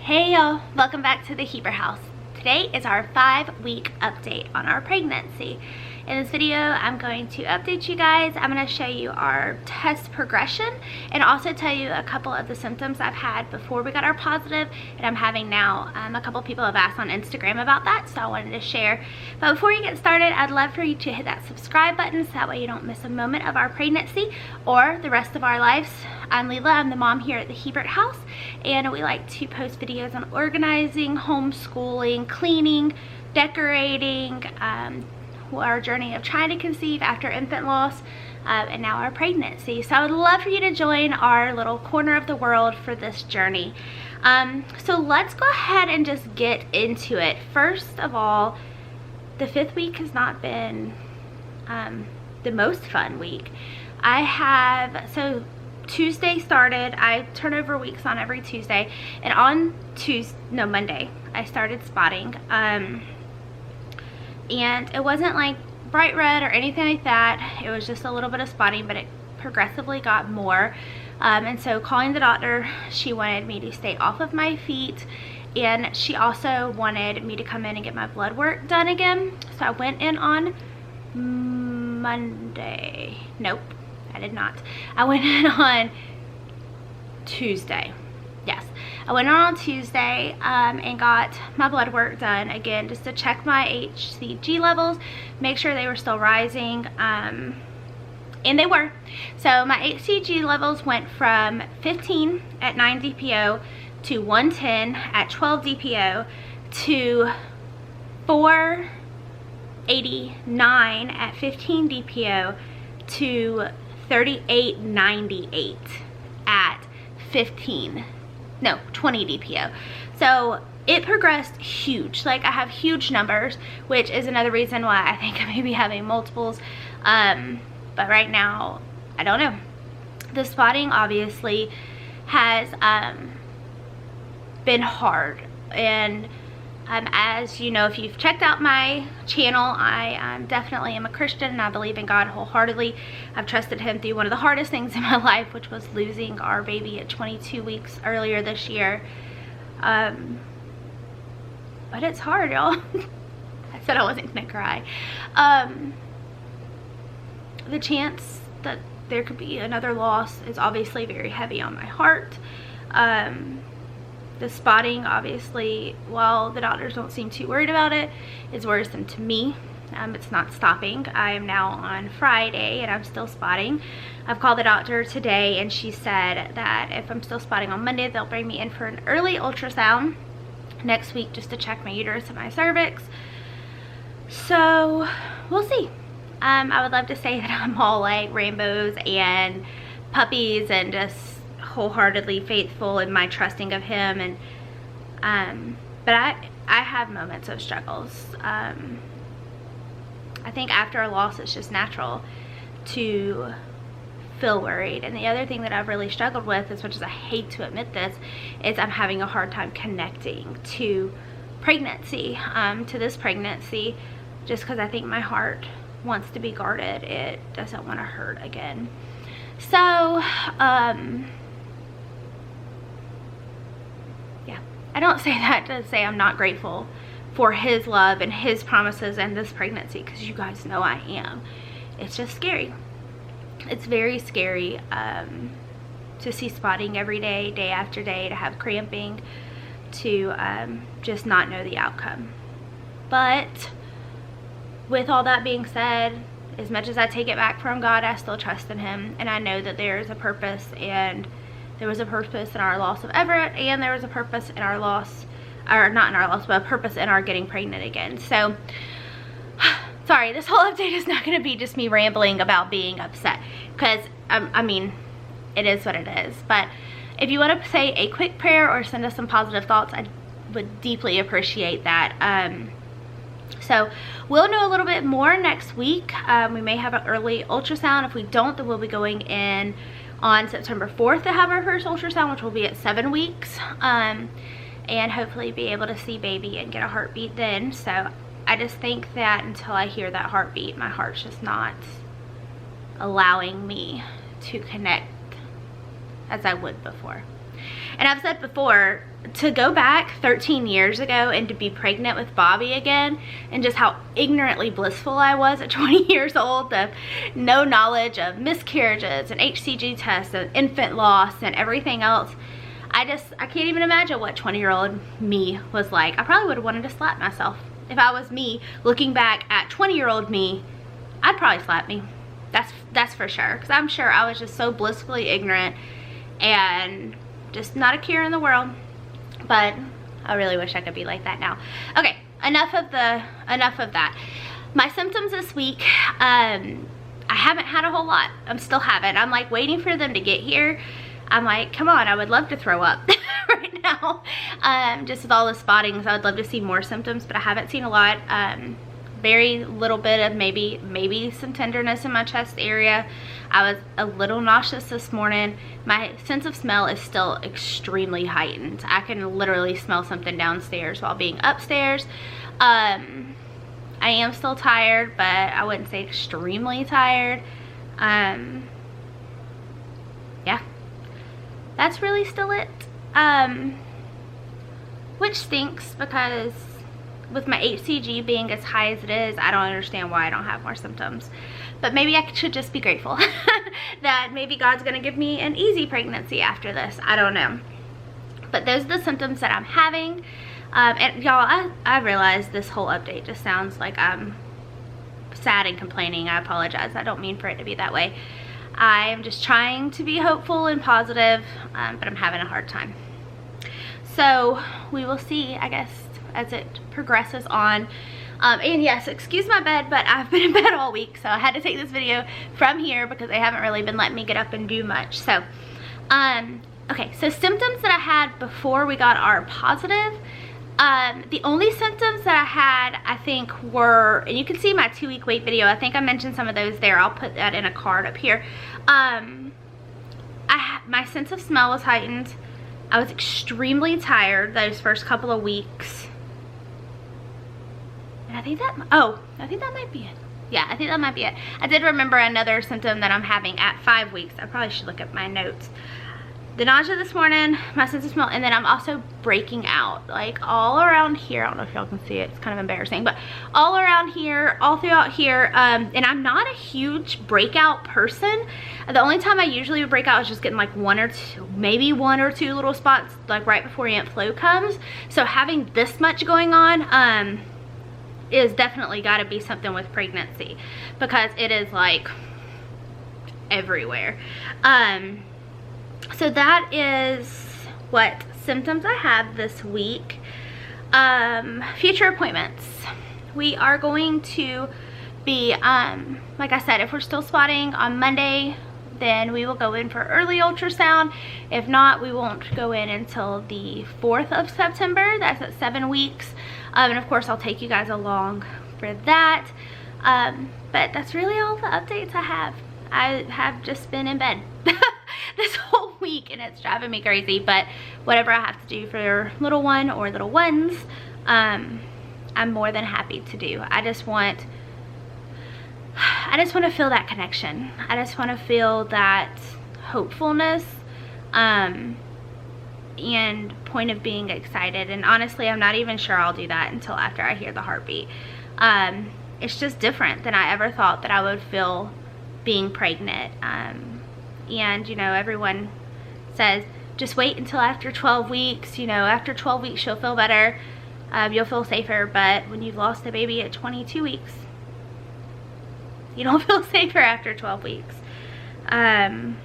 Hey y'all, welcome back to the Hebert house. Today is our 5-week update on our pregnancy. In this video, I'm going to update you guys. I'm going to show you our test progression and also tell you a couple of the symptoms I've had before we got our positive and I'm having now. A couple people have asked on Instagram about that, so I wanted to share. But before you get started, I'd love for you to hit that subscribe button so that way you don't miss a moment of our pregnancy or the rest of our lives. I'm Lelia, I'm the mom here at the Hebert house, and we like to post videos on organizing, homeschooling, cleaning, decorating, our journey of trying to conceive after infant loss, and now our pregnancy. So I would love for you to join our little corner of the world for this journey. So let's go ahead and just get into it. First of all, the 5th week has not been the most fun week. Tuesday started, I turn over weeks on every Tuesday, and on Monday, I started spotting. And it wasn't like bright red or anything like that. It was just a little bit of spotting, but it progressively got more. And so calling the doctor, she wanted me to stay off of my feet, and she also wanted me to come in and get my blood work done again. So I went in on Monday. Nope, I did not. I went in on Tuesday. Yes, I went on Tuesday and got my blood work done again, just to check my HCG levels, make sure they were still rising, and they were. So my HCG levels went from 15 at 9 DPO to 110 at 12 DPO to 489 at 15 DPO to 3898 at 20 DPO. So it progressed huge. Like, I have huge numbers, which is another reason why I think I may be having multiples. But right now, I don't know. The spotting obviously has been hard, and as you know, if you've checked out my channel, I definitely am a Christian and I believe in God wholeheartedly. I've trusted him through one of the hardest things in my life, which was losing our baby at 22 weeks earlier this year. But it's hard, y'all. I said I wasn't gonna cry. The chance that there could be another loss is obviously very heavy on my heart. The spotting, obviously, while the doctors don't seem too worried about it, is worrisome to me. It's not stopping. I am now on Friday and I'm still spotting. I've called the doctor today and she said that if I'm still spotting on Monday, they'll bring me in for an early ultrasound next week just to check my uterus and my cervix. So we'll see. I would love to say that I'm all like rainbows and puppies and just wholeheartedly faithful in my trusting of him, and but I have moments of struggles. I think after a loss it's just natural to feel worried, and the other thing that I've really struggled with, as much as I hate to admit this, is I'm having a hard time connecting to pregnancy, to this pregnancy, just because I think my heart wants to be guarded. It doesn't want to hurt again. So yeah, I don't say that to say I'm not grateful for his love and his promises and this pregnancy, because you guys know I am. It's just scary. It's very scary to see spotting every day, day after day, to have cramping, to just not know the outcome. But with all that being said, as much as I take it back from God, I still trust in him, and I know that there is a purpose, and there was a purpose in our loss of Everett, and there was a purpose in our loss, or not in our loss, but a purpose in our getting pregnant again. So, sorry, this whole update is not going to be just me rambling about being upset, because, I mean, it is what it is. But if you want to say a quick prayer or send us some positive thoughts, I would deeply appreciate that. So we'll know a little bit more next week. We may have an early ultrasound. If we don't, then we'll be going in on September 4th to have our first ultrasound, which will be at 7 weeks, and hopefully be able to see baby and get a heartbeat then. So I just think that until I hear that heartbeat, my heart's just not allowing me to connect as I would before. And I've said before, to go back 13 years ago and to be pregnant with Bobby again, and just how ignorantly blissful I was at 20 years old, of no knowledge of miscarriages and HCG tests and infant loss and everything else. I can't even imagine what 20-year-old me was like. I probably would have wanted to slap myself. If I was me looking back at 20-year-old me, I'd probably slap me. That's for sure, because I'm sure I was just so blissfully ignorant and just not a care in the world. But I really wish I could be like that now. Okay, enough of that. My symptoms this week, I haven't had a whole lot. I'm still having. I'm like waiting for them to get here. I'm like, come on, I would love to throw up right now. Just with all the spottings, I would love to see more symptoms, but I haven't seen a lot. Very little bit of maybe some tenderness in my chest area. I was a little nauseous this morning. My sense of smell is still extremely heightened. I can literally smell something downstairs while being upstairs. I am still tired, but I wouldn't say extremely tired. Yeah, that's really still it. Which stinks, because with my HCG being as high as it is, I don't understand why I don't have more symptoms. But maybe I should just be grateful that maybe God's gonna give me an easy pregnancy after this. I don't know. But those are the symptoms that I'm having. And y'all, I realize this whole update just sounds like I'm sad and complaining. I apologize. I don't mean for it to be that way. I am just trying to be hopeful and positive, but I'm having a hard time. So we will see, I guess, as it progresses on. And yes, excuse my bed, but I've been in bed all week, so I had to take this video from here because they haven't really been letting me get up and do much. So okay, so symptoms that I had before we got our positive, the only symptoms that I had, I think, were, and you can see my 2-week wait video, I think I mentioned some of those there. I'll put that in a card up here. My sense of smell was heightened. I was extremely tired those first couple of weeks. And I think that might be it. Yeah, I think that might be it. I did remember another symptom that I'm having at 5 weeks. I probably should look at my notes. The nausea this morning, my sense of smell, and then I'm also breaking out, like all around here. I don't know if y'all can see it. It's kind of embarrassing, but all around here, all throughout here. And I'm not a huge breakout person. The only time I usually would break out is just getting like maybe one or two little spots, like right before Aunt Flo comes. So having this much going on, is definitely got to be something with pregnancy, because it is like everywhere. So that is what symptoms I have this week. Future appointments. We are going to be, like I said, if we're still spotting on Monday, then we will go in for early ultrasound. If not, we won't go in until the 4th of September. That's at 7 weeks. And of course, I'll take you guys along for that. But that's really all the updates I have. I have just been in bed this whole week, and it's driving me crazy. But whatever I have to do for little one or little ones, I'm more than happy to do. I just want to feel that connection. I just want to feel that hopefulness, and point of being excited. And honestly, I'm not even sure I'll do that until after I hear the heartbeat. It's just different than I ever thought that I would feel being pregnant. And you know, everyone says just wait until after 12 weeks. You know, after 12 weeks you'll feel better, you'll feel safer. But when you've lost a baby at 22 weeks, you don't feel safer after 12 weeks. And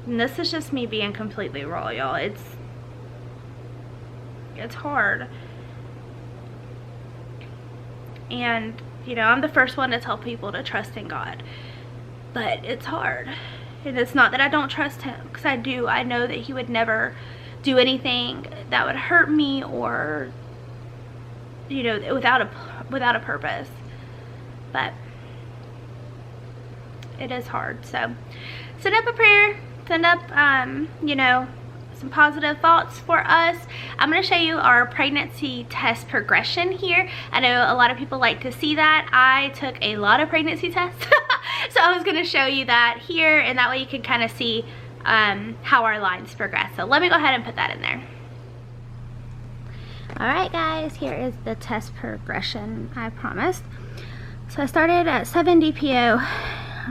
this is just me being completely raw, y'all. It's hard. And you know, I'm the first one to tell people to trust in God, but it's hard. And it's not that I don't trust him, because I do. I know that he would never do anything that would hurt me, or you know, without a purpose. But it is hard. So send up a prayer, send up you know, some positive thoughts for us. I'm going to show you our pregnancy test progression here. I know a lot of people like to see that. I took a lot of pregnancy tests so I was going to show you that here, and that way you can kind of see how our lines progress. So let me go ahead and put that in there. Alright guys, here is the test progression I promised. So I started at 7 DPO.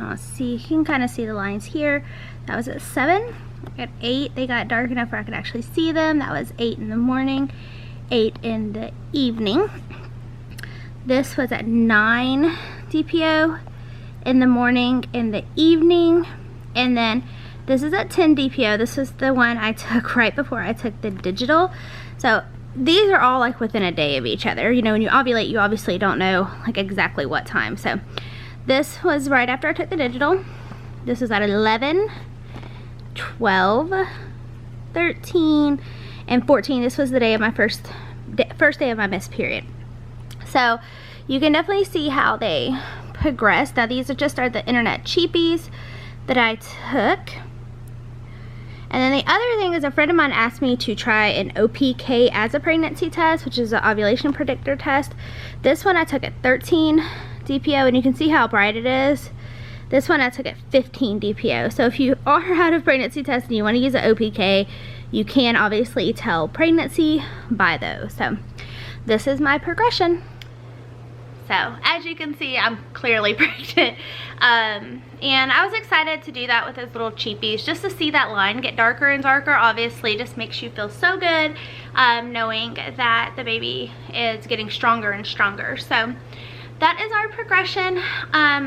Let's see, you can kind of see the lines here. That was at 7. At 8, they got dark enough where I could actually see them. That was 8 in the morning, 8 in the evening. This was at 9 DPO in the morning, in the evening, and then this is at 10 DPO. This was the one I took right before I took the digital. So these are all like within a day of each other. You know, when you ovulate, you obviously don't know like exactly what time. So this was right after I took the digital. This was at 11, 12, 13, and 14. This was the day of my first day of my missed period. So you can definitely see how they progress. Now these are the internet cheapies that I took. And then the other thing is, a friend of mine asked me to try an OPK as a pregnancy test, which is an ovulation predictor test. This one I took at 13 DPO, and you can see how bright it is. This one I took at 15 DPO. So if you are out of pregnancy tests and you want to use an OPK, you can obviously tell pregnancy by those. So this is my progression. So as you can see, I'm clearly pregnant. And I was excited to do that with those little cheapies, just to see that line get darker and darker. Obviously just makes you feel so good, knowing that the baby is getting stronger and stronger. So that is our progression.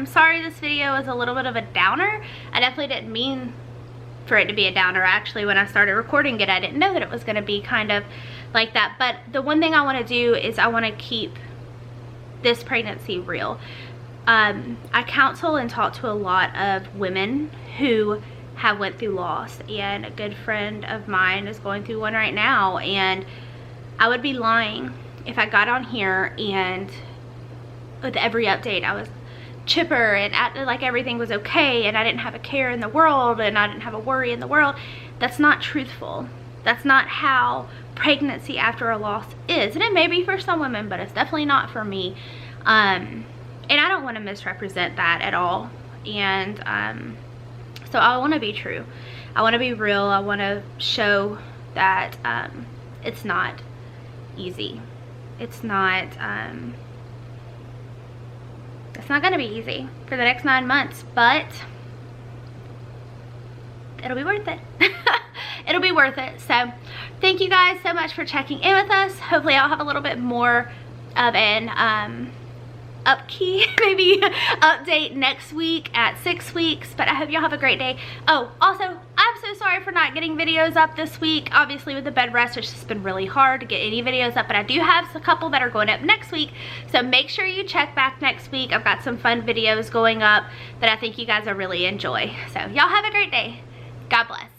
Sorry this video was a little bit of a downer. I definitely didn't mean for it to be a downer. Actually, when I started recording it, I didn't know that it was going to be kind of like that. But the one thing I want to do is I want to keep this pregnancy real. I counsel and talk to a lot of women who have went through loss, and a good friend of mine is going through one right now, and I would be lying if I got on here and with every update I was chipper and acted like everything was okay and I didn't have a care in the world and I didn't have a worry in the world. That's not truthful. That's not how pregnancy after a loss is. And it may be for some women, but it's definitely not for me. And I don't want to misrepresent that at all. And so I want to be true. I want to be real. I want to show that it's not easy. It's not going to be easy for the next 9 months, but it'll be worth it. It'll be worth it. So thank you guys so much for checking in with us. Hopefully I'll have a little bit more of an maybe update next week at 6 weeks, but I hope y'all have a great day. Oh, also, I'm so sorry for not getting videos up this week. Obviously with the bed rest, it's just been really hard to get any videos up, but I do have a couple that are going up next week, so make sure you check back next week. I've got some fun videos going up that I think you guys will really enjoy. So y'all have a great day. God bless.